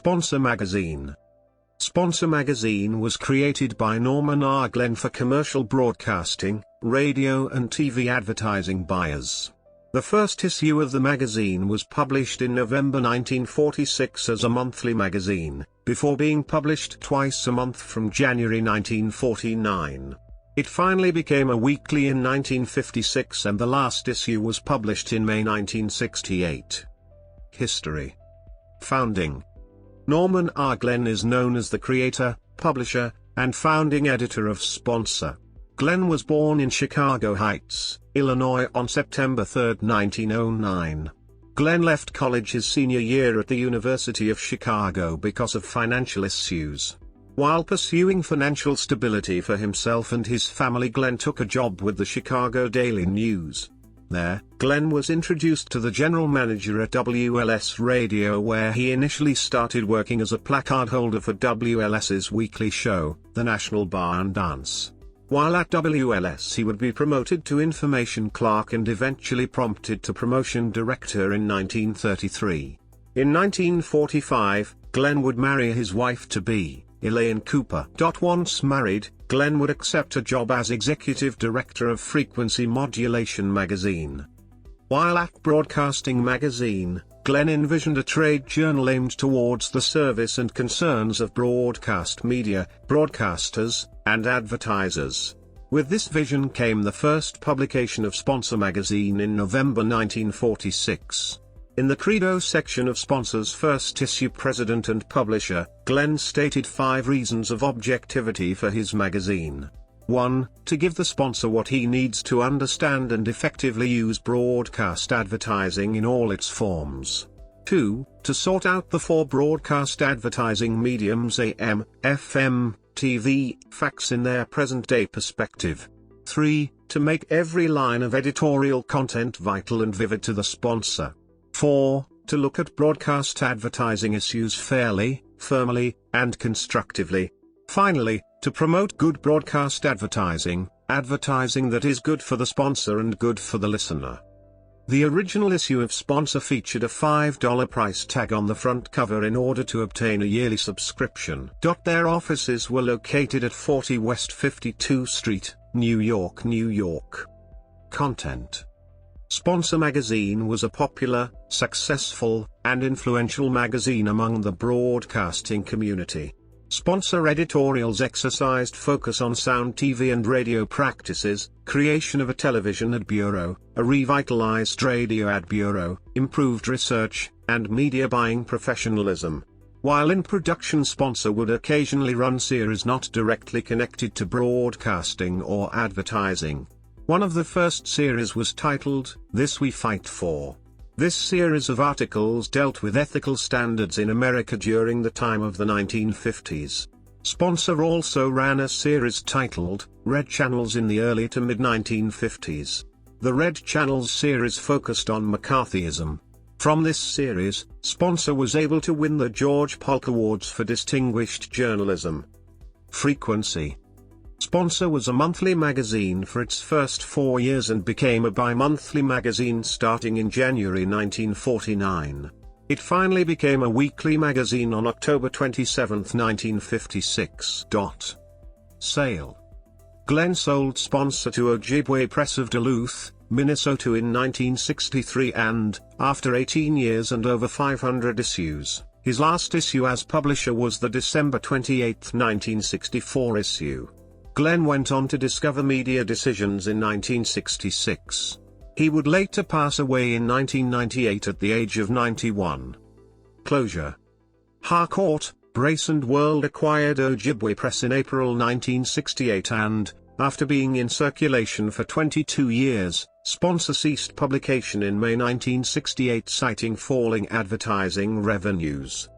Sponsor Magazine. Sponsor Magazine was created by Norman R. Glenn for commercial broadcasting, radio and TV advertising buyers. The first issue of the magazine was published in November 1946 as a monthly magazine, before being published twice a month from January 1949. It finally became a weekly in 1956 and the last issue was published in May 1968. History. Founding. Norman R. Glenn is known as the creator, publisher, and founding editor of Sponsor. Glenn was born in Chicago Heights, Illinois on September 3, 1909. Glenn left college his senior year at the University of Chicago because of financial issues. While pursuing financial stability for himself and his family, Glenn took a job with the Chicago Daily News. There, Glenn was introduced to the general manager at WLS Radio, where he initially started working as a placard holder for WLS's weekly show, The National Bar and Dance. While at WLS he would be promoted to information clerk and eventually prompted to promotion director in 1933. In 1945, Glenn would marry his wife-to-be, Elaine Cooper. Once married, Glenn would accept a job as executive director of Frequency Modulation magazine. While at Broadcasting magazine, Glenn envisioned a trade journal aimed towards the service and concerns of broadcast media, broadcasters, and advertisers. With this vision came the first publication of Sponsor magazine in November 1946. In the Credo section of Sponsor's first issue, president and publisher, Glenn stated 5 reasons of objectivity for his magazine. 1. To give the sponsor what he needs to understand and effectively use broadcast advertising in all its forms. 2. To sort out the 4 broadcast advertising mediums AM, FM, TV, fax in their present-day perspective. 3. To make every line of editorial content vital and vivid to the sponsor. 4. To look at broadcast advertising issues fairly, firmly, and constructively. Finally, to promote good broadcast advertising, advertising that is good for the sponsor and good for the listener. The original issue of Sponsor featured a $5 price tag on the front cover in order to obtain a yearly subscription. Their offices were located at 40 West 52 Street, New York, New York. Content. Sponsor magazine was a popular, successful, and influential magazine among the broadcasting community. Sponsor editorials exercised focus on sound TV and radio practices, creation of a television ad bureau, a revitalized radio ad bureau, improved research, and media buying professionalism. While in production, Sponsor would occasionally run series not directly connected to broadcasting or advertising. One of the first series was titled, This We Fight For. This series of articles dealt with ethical standards in America during the time of the 1950s. Sponsor also ran a series titled, Red Channels in the early to mid-1950s. The Red Channels series focused on McCarthyism. From this series, Sponsor was able to win the George Polk Awards for Distinguished Journalism. Frequency. Sponsor was a monthly magazine for its first 4 years and became a bi-monthly magazine starting in January 1949. It finally became a weekly magazine on October 27, 1956. Sale. Glenn sold Sponsor to Ojibwe Press of Duluth, Minnesota in 1963 and, after 18 years and over 500 issues, his last issue as publisher was the December 28, 1964 issue. Glenn went on to Discover Media Decisions in 1966. He would later pass away in 1998 at the age of 91. Closure. Harcourt, Brace and World acquired Ojibwe Press in April 1968 and, after being in circulation for 22 years, Sponsor ceased publication in May 1968 citing falling advertising revenues.